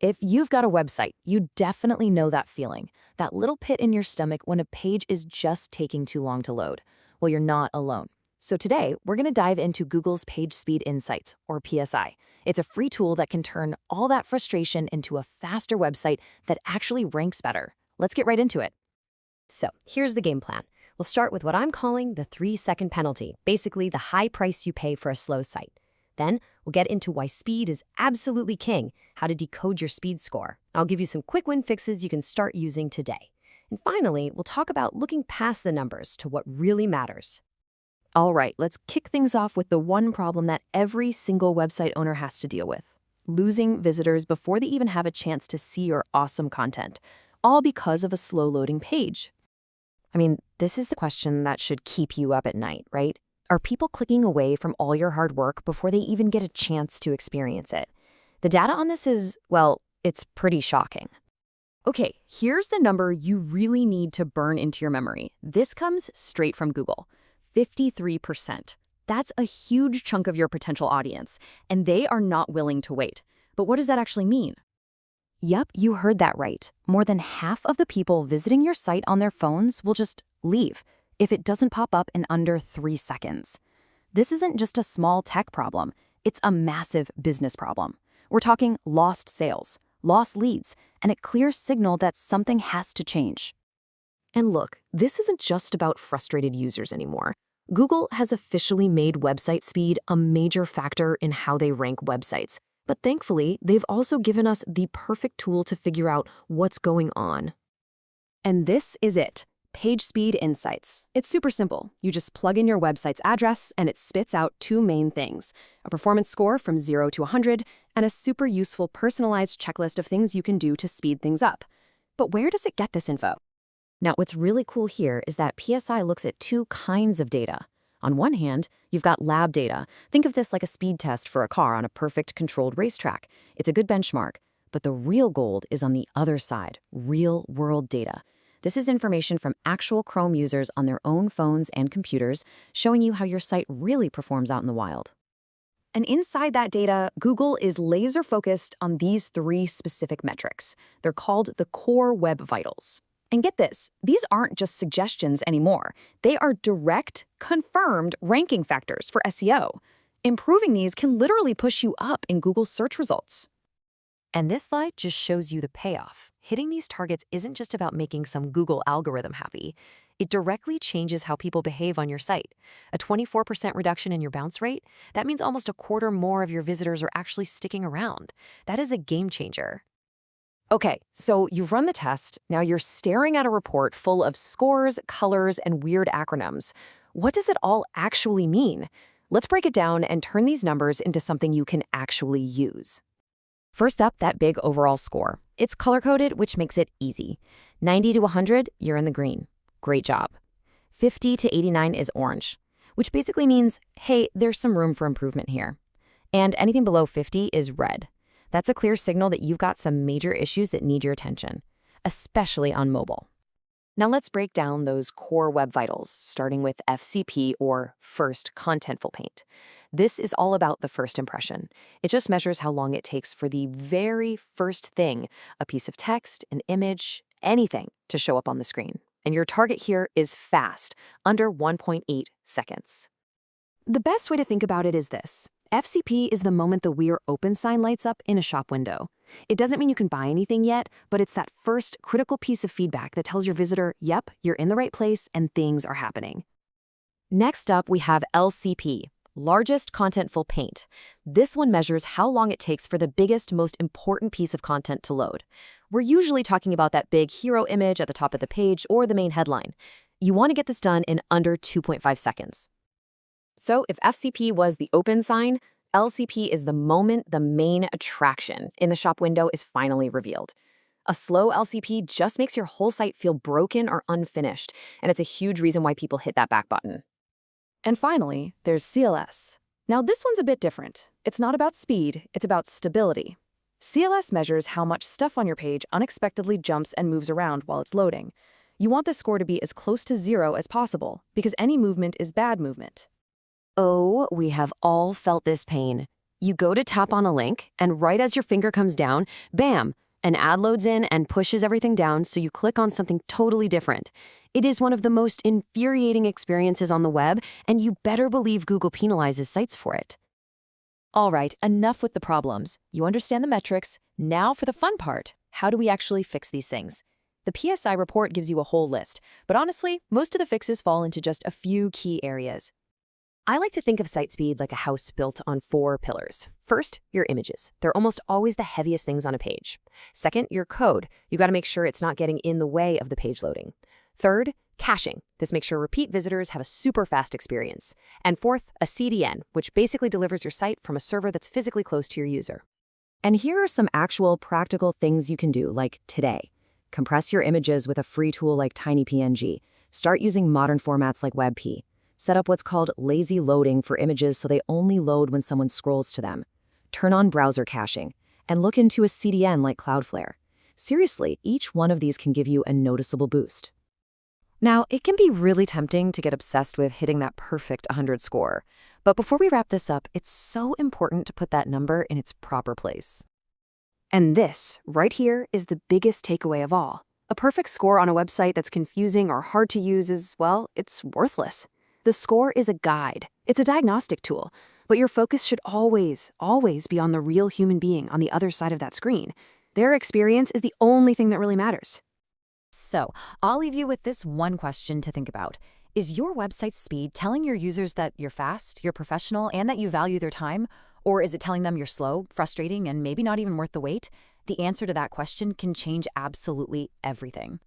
If you've got a website, you definitely know that feeling, that little pit in your stomach when a page is just taking too long to load. Well, you're not alone. So today, we're going to dive into Google's PageSpeed Insights, or PSI. It's a free tool that can turn all that frustration into a faster website that actually ranks better. Let's get right into it. So here's the game plan. We'll start with what I'm calling the 3-second penalty, basically the high price you pay for a slow site. Then we'll get into why speed is absolutely king, how to decode your speed score. I'll give you some quick win fixes you can start using today. And finally, we'll talk about looking past the numbers to what really matters. All right, let's kick things off with the one problem that every single website owner has to deal with: losing visitors before they even have a chance to see your awesome content, all because of a slow-loading page. I mean, this is the question that should keep you up at night, right? Are people clicking away from all your hard work before they even get a chance to experience it? The data on this is, well, it's pretty shocking. Okay, here's the number you really need to burn into your memory. This comes straight from Google: 53%. That's a huge chunk of your potential audience, and they are not willing to wait. But what does that actually mean? Yep, you heard that right. More than half of the people visiting your site on their phones will just leave if it doesn't pop up in under 3 seconds. This isn't just a small tech problem, it's a massive business problem. We're talking lost sales, lost leads, and a clear signal that something has to change. And look, this isn't just about frustrated users anymore. Google has officially made website speed a major factor in how they rank websites. But thankfully, they've also given us the perfect tool to figure out what's going on. And this is it: PageSpeed Insights. It's super simple. You just plug in your website's address and it spits out 2 main things: a performance score from 0 to 100 and a super useful personalized checklist of things you can do to speed things up. But where does it get this info? Now, what's really cool here is that PSI looks at 2 kinds of data. On one hand, you've got lab data. Think of this like a speed test for a car on a perfect controlled racetrack. It's a good benchmark. But the real gold is on the other side: real-world data. This is information from actual Chrome users on their own phones and computers, showing you how your site really performs out in the wild. And inside that data, Google is laser-focused on these 3 specific metrics. They're called the core web vitals. And get this, these aren't just suggestions anymore. They are direct, confirmed ranking factors for SEO. Improving these can literally push you up in Google search results. And this slide just shows you the payoff. Hitting these targets isn't just about making some Google algorithm happy. It directly changes how people behave on your site. A 24% reduction in your bounce rate, that means almost a quarter more of your visitors are actually sticking around. That is a game changer. Okay, so you've run the test. Now you're staring at a report full of scores, colors, and weird acronyms. What does it all actually mean? Let's break it down and turn these numbers into something you can actually use. First up, that big overall score. It's color-coded, which makes it easy. 90 to 100, you're in the green. Great job. 50 to 89 is orange, which basically means, hey, there's some room for improvement here. And anything below 50 is red. That's a clear signal that you've got some major issues that need your attention, especially on mobile. Now let's break down those core web vitals, starting with FCP, or First Contentful Paint. This is all about the first impression. It just measures how long it takes for the very first thing, a piece of text, an image, anything, to show up on the screen. And your target here is fast, under 1.8 seconds. The best way to think about it is this: FCP is the moment the We're Open sign lights up in a shop window. It doesn't mean you can buy anything yet, but it's that first critical piece of feedback that tells your visitor, yep, you're in the right place and things are happening. Next up, we have LCP, Largest Contentful Paint. This one measures how long it takes for the biggest, most important piece of content to load. We're usually talking about that big hero image at the top of the page or the main headline. You want to get this done in under 2.5 seconds. So if FCP was the open sign, LCP is the moment the main attraction in the shop window is finally revealed. A slow LCP just makes your whole site feel broken or unfinished, and it's a huge reason why people hit that back button. And finally, there's CLS. Now this one's a bit different. It's not about speed, it's about stability. CLS measures how much stuff on your page unexpectedly jumps and moves around while it's loading. You want the score to be as close to 0 as possible, because any movement is bad movement. Oh, we have all felt this pain. You go to tap on a link, and right as your finger comes down, bam, an ad loads in and pushes everything down, so you click on something totally different. It is one of the most infuriating experiences on the web, and you better believe Google penalizes sites for it. All right, enough with the problems. You understand the metrics. Now for the fun part. How do we actually fix these things? The PSI report gives you a whole list, but honestly, most of the fixes fall into just a few key areas. I like to think of site speed like a house built on 4 pillars. First, your images. They're almost always the heaviest things on a page. Second, your code. You got to make sure it's not getting in the way of the page loading. Third, caching. This makes sure repeat visitors have a super fast experience. And fourth, a CDN, which basically delivers your site from a server that's physically close to your user. And here are some actual practical things you can do, like today. Compress your images with a free tool like TinyPNG. Start using modern formats like WebP. Set up what's called lazy loading for images so they only load when someone scrolls to them. Turn on browser caching. And look into a CDN like Cloudflare. Seriously, each one of these can give you a noticeable boost. Now, it can be really tempting to get obsessed with hitting that perfect 100 score. But before we wrap this up, it's so important to put that number in its proper place. And this, right here, is the biggest takeaway of all. A perfect score on a website that's confusing or hard to use is, well, it's worthless. The score is a guide. It's a diagnostic tool. But your focus should always, always be on the real human being on the other side of that screen. Their experience is the only thing that really matters. So, I'll leave you with this one question to think about. Is your website's speed telling your users that you're fast, you're professional, and that you value their time? Or is it telling them you're slow, frustrating, and maybe not even worth the wait? The answer to that question can change absolutely everything.